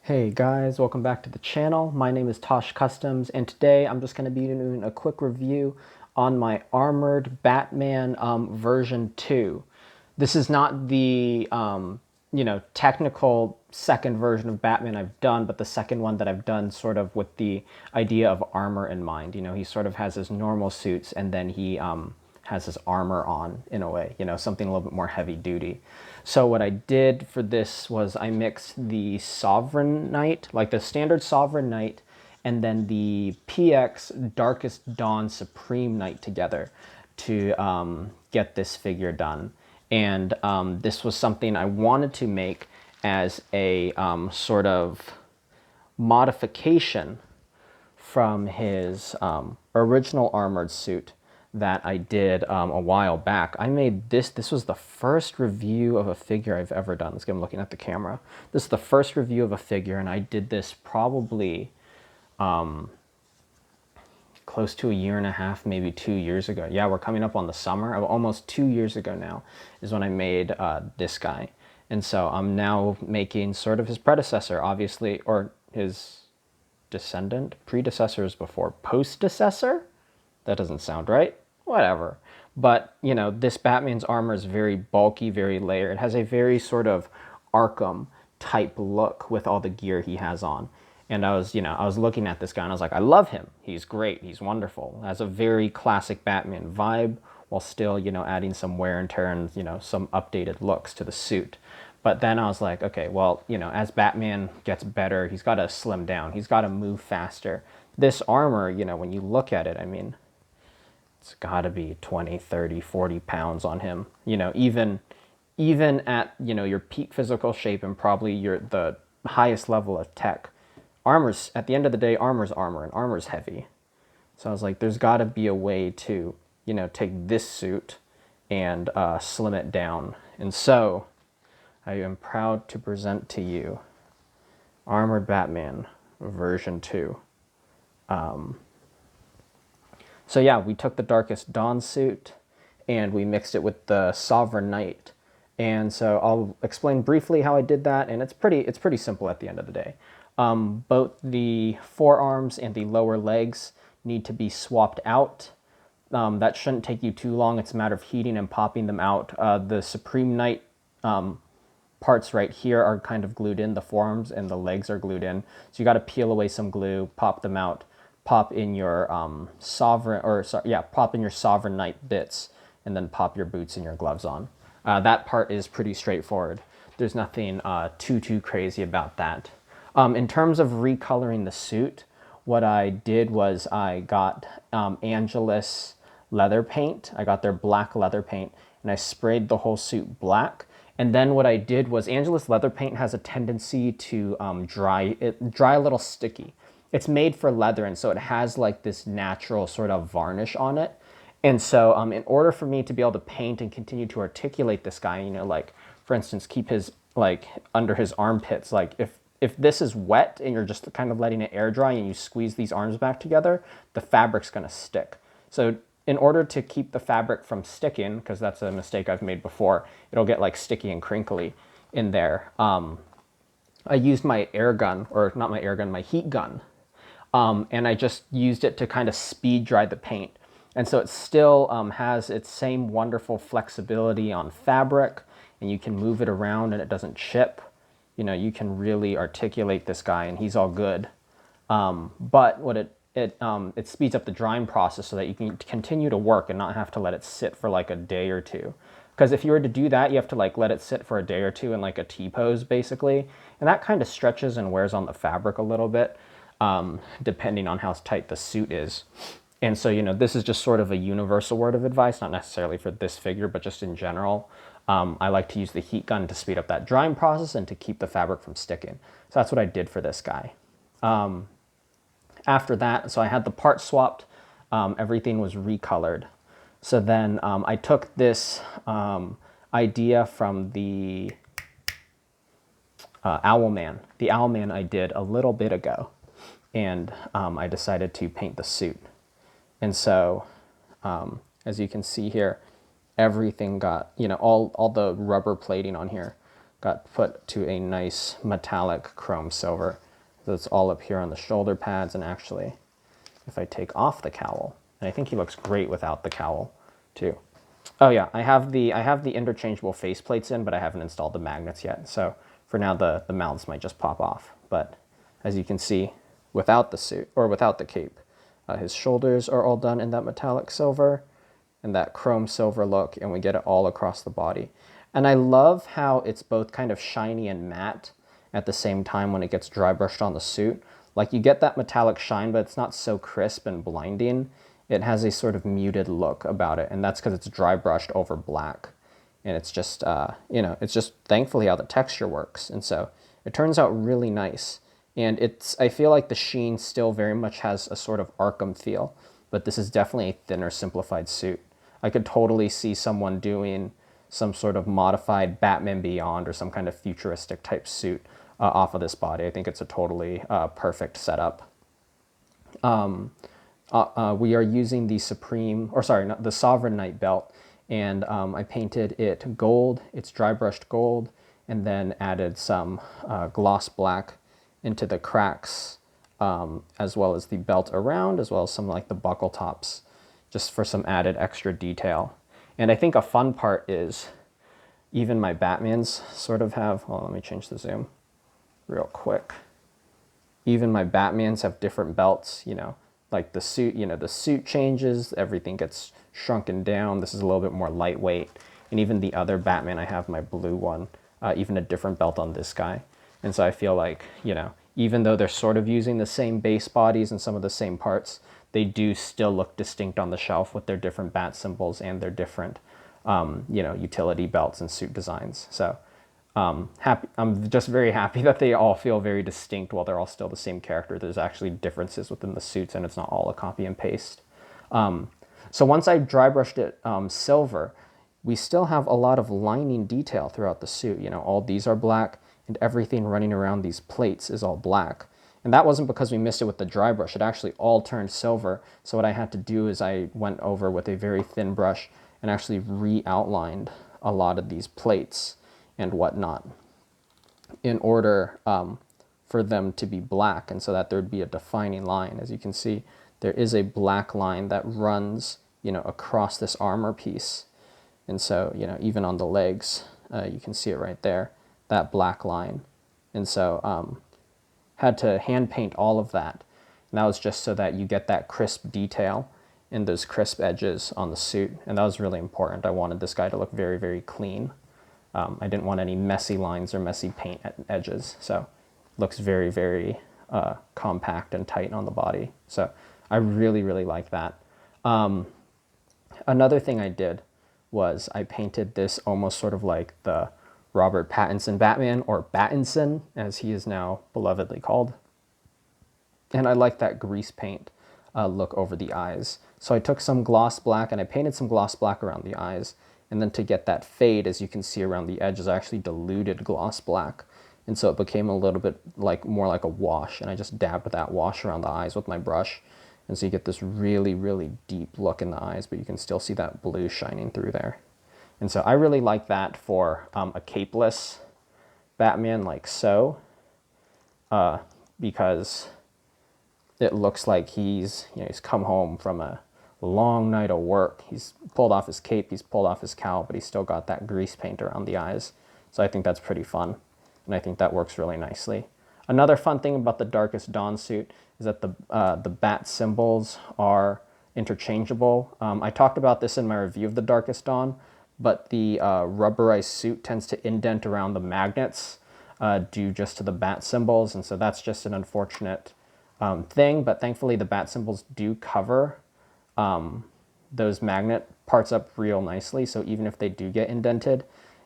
Hey guys, welcome back to the channel. My name is Tosh Customs, and today I'm just going to be doing a quick review on my Armored Batman version 2. This is not the technical second version of Batman I've done, but the second one that I've done sort of with the idea of armor in mind. You know, he sort of has his normal suits, and then he has his armor on in a way, something a little bit more heavy duty. So what I did for this was I mixed the Sovereign Knight, like the standard Sovereign Knight, and then the PX Darkest Dawn Supreme Knight together to get this figure done. And this was something I wanted to make as a sort of modification from his original armored suit that I did a while back. I made this was the first review of a figure I've ever done. Let's get him looking at the camera. This is the first review of a figure, and I did this probably close to a year and a half, maybe 2 years ago. Yeah, we're coming up on the summer. Almost 2 years ago now is when I made this guy. And so I'm now making sort of his predecessor, obviously, or his descendant, predecessors before post-decessor? That doesn't sound right. Whatever. But, this Batman's armor is very bulky, very layered. It has a very sort of Arkham type look with all the gear he has on. And I was looking at this guy and I was like, I love him. He's great. He's wonderful. Has a very classic Batman vibe while still, adding some wear and tear and, some updated looks to the suit. But then I was like, okay, well, as Batman gets better, he's got to slim down. He's got to move faster. This armor, when you look at it, I mean, it's got to be 20, 30, 40 pounds on him. Even at, your peak physical shape and probably the highest level of tech, armor's, at the end of the day, armor's armor, and armor's heavy. So I was like, there's got to be a way to, take this suit and slim it down. And so I am proud to present to you Armored Batman version 2. So yeah, we took the Darkest Dawn suit and we mixed it with the Sovereign Knight. And so I'll explain briefly how I did that, and it's pretty simple at the end of the day. Both the forearms and the lower legs need to be swapped out. That shouldn't take you too long. It's a matter of heating and popping them out. The Supreme Knight parts right here are kind of glued in. The forearms and the legs are glued in. So you got to peel away some glue, pop them out, pop in your pop in your Sovereign Knight bits, and then pop your boots and your gloves on. That part is pretty straightforward. There's nothing too crazy about that. In terms of recoloring the suit, what I did was I got Angelus leather paint. I got their black leather paint, and I sprayed the whole suit black. And then what I did was Angelus leather paint has a tendency to dry a little sticky. It's made for leather, and so it has like this natural sort of varnish on it. And so in order for me to be able to paint and continue to articulate this guy, like for instance, keep his like under his armpits, like if this is wet and you're just kind of letting it air dry and you squeeze these arms back together, the fabric's gonna stick. So in order to keep the fabric from sticking, because that's a mistake I've made before, it'll get like sticky and crinkly in there. I used my air gun, or not my air gun, my heat gun. And I just used it to kind of speed dry the paint. And so it still has its same wonderful flexibility on fabric, and you can move it around and it doesn't chip. You can really articulate this guy and he's all good. But what it speeds up the drying process so that you can continue to work and not have to let it sit for like a day or two. Because if you were to do that, you have to like let it sit for a day or two in like a T-pose basically. And that kind of stretches and wears on the fabric a little bit, depending on how tight the suit is. And so, this is just sort of a universal word of advice, not necessarily for this figure, but just in general. I like to use the heat gun to speed up that drying process and to keep the fabric from sticking. So that's what I did for this guy. After that, so I had the part swapped, everything was recolored. So then I took this idea from the Owlman. The Owlman I did a little bit ago, and I decided to paint the suit. And so, as you can see here, everything got, all the rubber plating on here got put to a nice metallic chrome silver. So it's all up here on the shoulder pads, and actually, if I take off the cowl, and I think he looks great without the cowl too. Oh yeah, I have the interchangeable faceplates in, but I haven't installed the magnets yet. So for now, the mouths might just pop off. But as you can see, without the suit, or without the cape, his shoulders are all done in that metallic silver and that chrome silver look, and we get it all across the body. And I love how it's both kind of shiny and matte at the same time when it gets dry brushed on the suit. Like, you get that metallic shine, but it's not so crisp and blinding. It has a sort of muted look about it, and that's because it's dry brushed over black. And it's just, you know, it's just thankfully how the texture works. And so it turns out really nice. And I feel like the sheen still very much has a sort of Arkham feel, but this is definitely a thinner, simplified suit. I could totally see someone doing some sort of modified Batman Beyond or some kind of futuristic type suit off of this body. I think it's a totally perfect setup. We are using the the Sovereign Knight belt, and I painted it gold. It's dry brushed gold, and then added some gloss black into the cracks, as well as the belt around, as well as some like the buckle tops, just for some added extra detail. And I think a fun part is even my Batmans sort of have, well, let me change the zoom real quick. Even my Batmans have different belts, you know, like the suit, you know, the suit changes, everything gets shrunken down. This is a little bit more lightweight. And even the other Batman, I have my blue one, even a different belt on this guy. And so I feel like, you know, even though they're sort of using the same base bodies and some of the same parts, they do still look distinct on the shelf with their different bat symbols and their different, you know, utility belts and suit designs. So I'm just very happy that they all feel very distinct while they're all still the same character. There's actually differences within the suits, and it's not all a copy and paste. So once I dry brushed it silver, we still have a lot of lining detail throughout the suit. You know, all these are black, and everything running around these plates is all black. And that wasn't because we missed it with the dry brush. It actually all turned silver. So what I had to do is I went over with a very thin brush and actually re-outlined a lot of these plates and whatnot in order for them to be black, and so that there'd be a defining line. As you can see, there is a black line that runs, you know, across this armor piece. And so, you know, even on the legs, you can see it right there, that black line. And so had to hand paint all of that. And that was just so that you get that crisp detail and those crisp edges on the suit. And that was really important. I wanted this guy to look very, very clean. I didn't want any messy lines or messy paint edges. So it looks very, very compact and tight on the body. So I really, really like that. Another thing I did was I painted this almost sort of like the Robert Pattinson Batman, or Battinson, as he is now belovedly called. And I like that grease paint look over the eyes. So I took some gloss black and I painted some gloss black around the eyes. And then to get that fade, as you can see around the edges, I actually diluted gloss black. And so it became a little bit like more like a wash. And I just dabbed that wash around the eyes with my brush. And so you get this really, really deep look in the eyes, but you can still see that blue shining through there. And so I really like that for a capeless Batman like so, because it looks like he's come home from a long night of work. He's pulled off his cape, he's pulled off his cowl, but he's still got that grease paint around the eyes. So I think that's pretty fun, and I think that works really nicely. Another fun thing about the Darkest Dawn suit is that the bat symbols are interchangeable. I talked about this in my review of the Darkest Dawn, but the rubberized suit tends to indent around the magnets due just to the bat symbols, and so that's just an unfortunate thing, but thankfully the bat symbols do cover those magnet parts up real nicely, so even if they do get indented,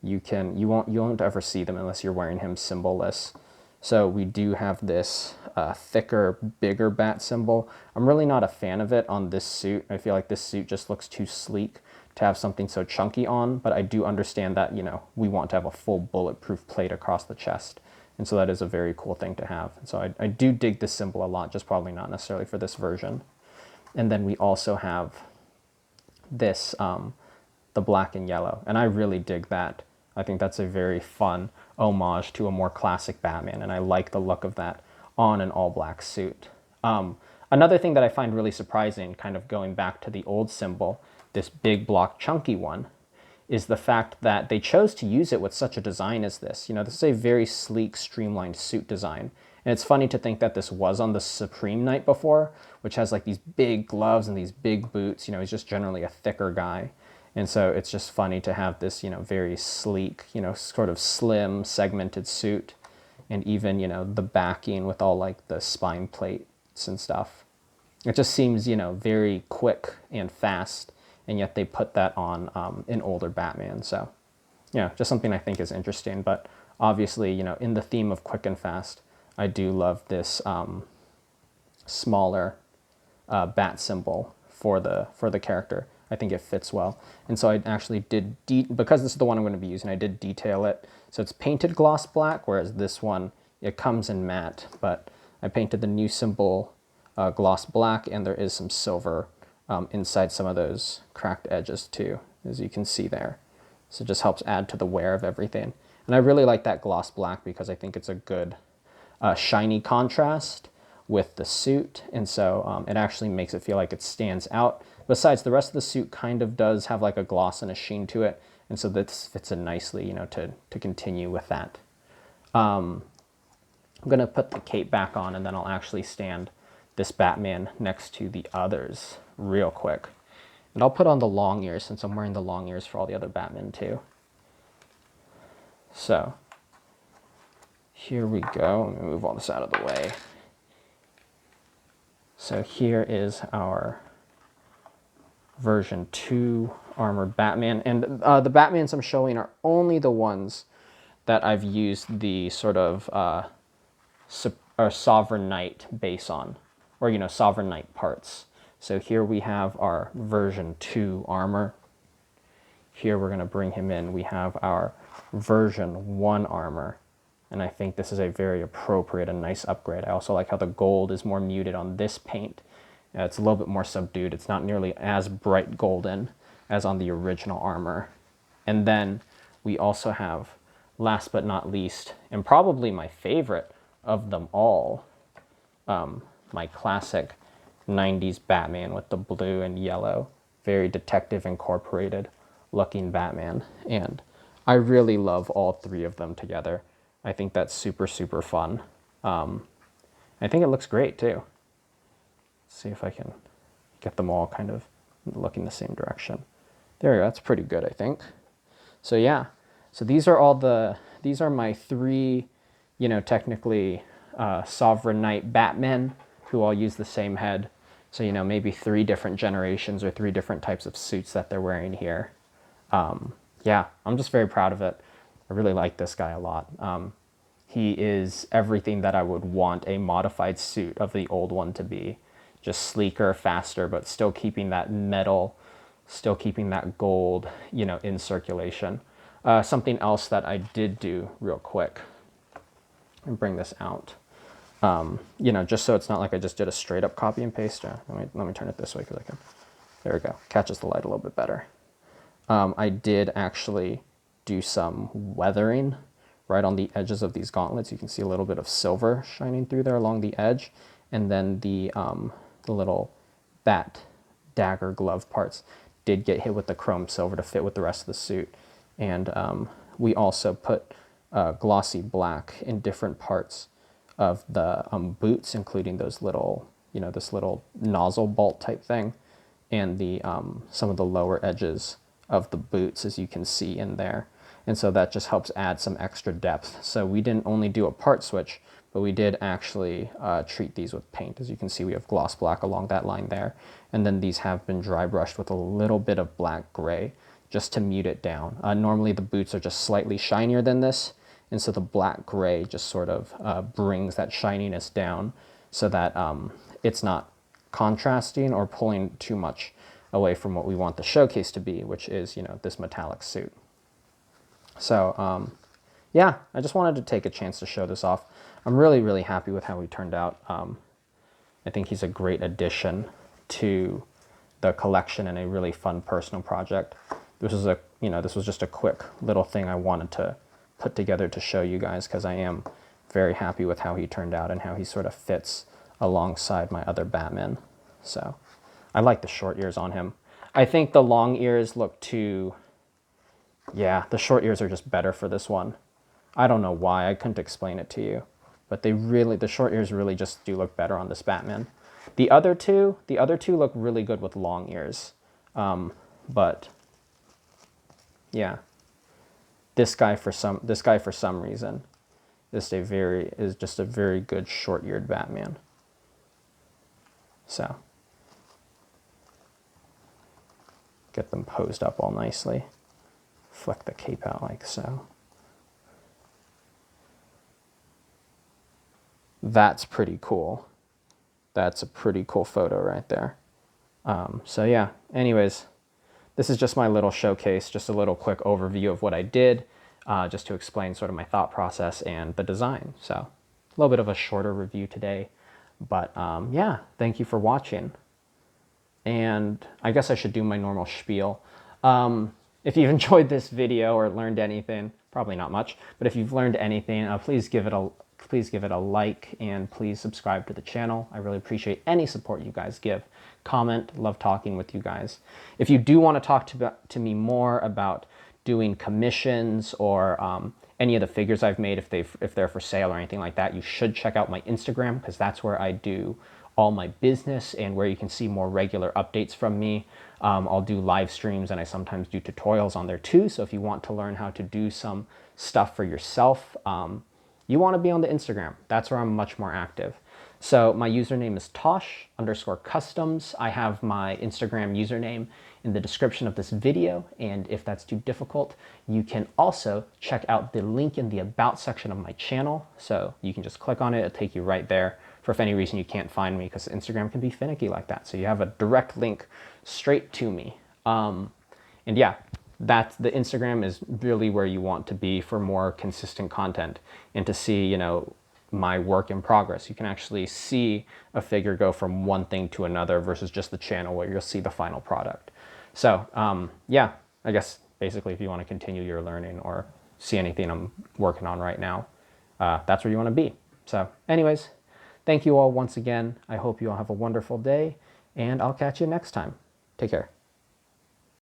you won't ever see them unless you're wearing him symbolless. So we do have this thicker, bigger bat symbol. I'm really not a fan of it on this suit. I feel like this suit just looks too sleek to have something so chunky on, but I do understand that, you know, we want to have a full bulletproof plate across the chest. And so that is a very cool thing to have. So I do dig this symbol a lot, just probably not necessarily for this version. And then we also have this, the black and yellow, and I really dig that. I think that's a very fun homage to a more classic Batman, and I like the look of that on an all-black suit. Another thing that I find really surprising, kind of going back to the old symbol, this big block chunky one, is the fact that they chose to use it with such a design as this. You know, this is a very sleek, streamlined suit design. And it's funny to think that this was on the Supreme Knight before, which has like these big gloves and these big boots. You know, he's just generally a thicker guy. And so it's just funny to have this, you know, very sleek, you know, sort of slim, segmented suit. And even, you know, the backing with all like the spine plates and stuff. It just seems, you know, very quick and fast. And yet they put that on an older Batman. So, yeah, just something I think is interesting. But obviously, you know, in the theme of quick and fast, I do love this smaller bat symbol for the character. I think it fits well. And so I actually did, because this is the one I'm going to be using, I did detail it. So it's painted gloss black, whereas this one, it comes in matte. But I painted the new symbol gloss black, and there is some silver inside some of those cracked edges too, as you can see there. So it just helps add to the wear of everything. And I really like that gloss black because I think it's a good shiny contrast with the suit. And so it actually makes it feel like it stands out. Besides, the rest of the suit kind of does have like a gloss and a sheen to it. And so this fits in nicely, you know, to continue with that. I'm going to put the cape back on, and then I'll actually stand this Batman next to the others real quick. And I'll put on the long ears since I'm wearing the long ears for all the other Batman too. So here we go. Let me move all this out of the way. So here is our version 2 armored Batman. And the Batmans I'm showing are only the ones that I've used the sort of Sovereign Knight base on, or, you know, Sovereign Knight parts. So here we have our version 2 armor. Here we're going to bring him in. We have our version 1 armor. And I think this is a very appropriate and nice upgrade. I also like how the gold is more muted on this paint. It's a little bit more subdued. It's not nearly as bright golden as on the original armor. And then we also have, last but not least, and probably my favorite of them all, my classic 90s Batman with the blue and yellow, very Detective Incorporated looking Batman. And I really love all three of them together. I think that's super, super fun. I think it looks great too. Let's see if I can get them all kind of looking the same direction. There we go, that's pretty good, I think. So yeah, so these are my three, you know, technically Sovereign Knight Batmen who all use the same head. So, you know, maybe 3 different generations or 3 different types of suits that they're wearing here. Yeah, I'm just very proud of it. I really like this guy a lot. He is everything that I would want a modified suit of the old one to be. Just sleeker, faster, but still keeping that metal, still keeping that gold, you know, in circulation. Something else that I did do real quick, and bring this out. You know, just so it's not like I just did a straight up copy and paste. Let me turn it this way because I can. There we go. Catches the light a little bit better. I did actually do some weathering right on the edges of these gauntlets. You can see a little bit of silver shining through there along the edge, and then the little bat dagger glove parts did get hit with the chrome silver to fit with the rest of the suit. And we also put glossy black in different parts of the boots, including those little, you know, this little nozzle bolt type thing, and the some of the lower edges of the boots, as you can see in there. And so that just helps add some extra depth. So we didn't only do a part switch, but we did actually treat these with paint. As you can see, we have gloss black along that line there. And then these have been dry brushed with a little bit of black gray just to mute it down. Normally the boots are just slightly shinier than this, and so the black gray just sort of brings that shininess down so that it's not contrasting or pulling too much away from what we want the showcase to be, which is, you know, this metallic suit. So yeah, I just wanted to take a chance to show this off. I'm really, really happy with how he turned out. I think he's a great addition to the collection and a really fun personal project. This was a, you know, this was just a quick little thing I wanted to put together to show you guys because I am very happy with how he turned out and how he sort of fits alongside my other Batman. So I like the short ears on him. I think the long ears look too, yeah, the short ears are just better for this one. I don't know why, I couldn't explain it to you, but the short ears really just do look better on this Batman. The other two look really good with long ears. But yeah, this guy for some reason is just a very good short-eared Batman. So get them posed up all nicely. Flick the cape out like so. That's pretty cool. That's a pretty cool photo right there. So yeah, anyways, this is just my little showcase, just a little quick overview of what I did, just to explain sort of my thought process and the design. So a little bit of a shorter review today, but yeah, thank you for watching. And I guess I should do my normal spiel. If you've enjoyed this video or learned anything, probably not much, but if you've learned anything, please give it a like and please subscribe to the channel. I really appreciate any support you guys give. Comment, love talking with you guys. If you do want to talk to me more about doing commissions or any of the figures I've made, if they're for sale or anything like that, you should check out my Instagram because that's where I do all my business and where you can see more regular updates from me. I'll do live streams and I sometimes do tutorials on there too. So if you want to learn how to do some stuff for yourself, you want to be on the Instagram. That's where I'm much more active. So my username is Tosh_customs. I have my Instagram username in the description of this video. And if that's too difficult, you can also check out the link in the About section of my channel. So you can just click on it. It'll take you right there. For if any reason you can't find me, because Instagram can be finicky like that. So you have a direct link straight to me. And yeah, the Instagram is really where you want to be for more consistent content and to see, you know, my work in progress. You can actually see a figure go from one thing to another versus just the channel where you'll see the final product. So yeah, I guess basically if you want to continue your learning or see anything I'm working on right now, that's where you want to be. So anyways, thank you all once again. I hope you all have a wonderful day and I'll catch you next time. Take care.